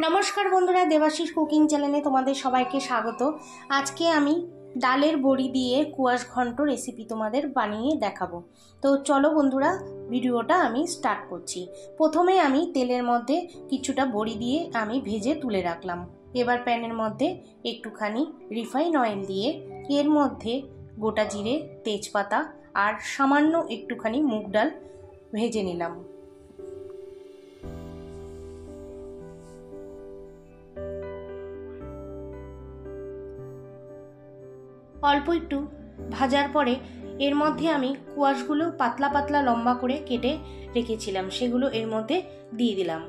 নমস্কার বন্ধুরা, দেবাশিস কুকিং চ্যানেলে তোমাদের সবাইকে স্বাগত। আজকে আমি ডালের বড়ি দিয়ে কুয়াশ ঘন্ট রেসিপি তোমাদের বানিয়ে দেখাবো। তো চলো বন্ধুরা, ভিডিওটা আমি স্টার্ট করছি। প্রথমে আমি তেলের মধ্যে কিছুটা বড়ি দিয়ে আমি ভেজে তুলে রাখলাম। এবার প্যানের মধ্যে একটুখানি রিফাইন অয়েল দিয়ে এর মধ্যে গোটা জিরে, তেজপাতা আর সামান্য একটুখানি মুগ ডাল ভেজে নিলাম। অল্প একটু ভাজার পরে এর মধ্যে আমি কুয়াশগুলো পাতলা পাতলা লম্বা করে কেটে রেখেছিলাম, সেগুলো এর মধ্যে দিয়ে দিলাম।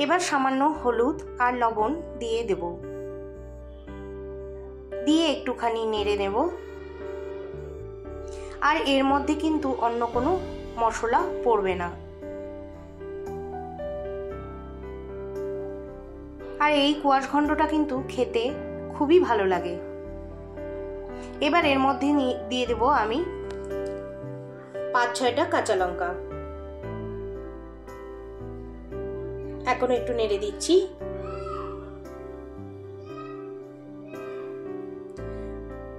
এবার সামান্য হলুদ আর লবণ দিয়ে দেব, দিয়ে একটুখানি নেড়ে নেব। আর এর মধ্যে কিন্তু অন্য কোনো মশলা পড়বে না। আর এই কুয়াশ ঘন্টটা কিন্তু খেতে খুবই ভালো লাগে। এবার এর মধ্যে দিয়ে দেব আমি 5-6টা কাঁচা লঙ্কা। এখন একটু নেড়ে দিচ্ছি।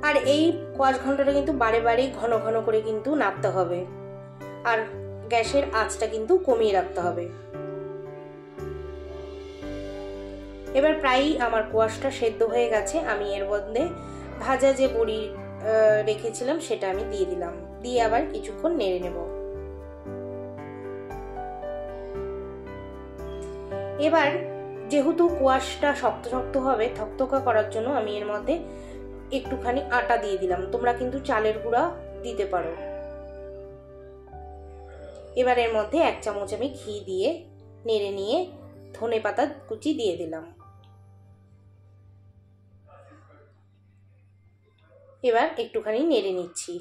আর এই কুয়াশ ঘন্টটা কিন্তু বারে বারে ঘন ঘন করে কিন্তু নাড়তে হবে, আর গ্যাসের আঁচটা কিন্তু কমিয়ে রাখতে হবে। এবার প্রায়ই আমার কুয়াশটা সেদ্ধ হয়ে গেছে। আমি এর মধ্যে ভাজা যে বড়ি রেখেছিলাম সেটা আমি দিয়ে দিলাম, দিয়ে আবার কিছুক্ষণ নেড়ে নেব। এবার যেহেতু কুয়াশটা শক্ত শক্ত হবে, থকথকা করার জন্য আমি এর মধ্যে একটুখানি আটা দিয়ে দিলাম। তোমরা কিন্তু চালের গুঁড়া দিতে পারো। এবার এর মধ্যে 1 চামচ আমি ঘি দিয়ে নেড়ে নিয়ে ধনেপাতা কুচি দিয়ে দিলাম। এবার একটুখানি নেড়ে নিচ্ছি।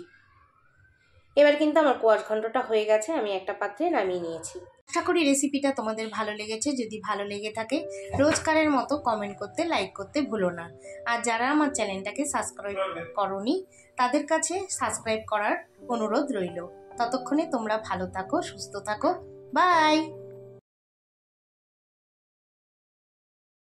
এবার কিন্তু আমার কুয়াশ ঘন্টটা হয়ে গেছে, আমি একটা পাত্রে নামিয়ে নিয়েছি। আশা করি রেসিপিটা তোমাদের ভালো লেগেছে। যদি ভালো লেগে থাকে রোজকারের মতো কমেন্ট করতে, লাইক করতে ভুলো না। আর যারা আমার চ্যানেলটাকে সাবস্ক্রাইব করোনি তাদের কাছে সাবস্ক্রাইব করার অনুরোধ রইল। ততক্ষণে তোমরা ভালো থাকো, সুস্থ থাকো। বাই।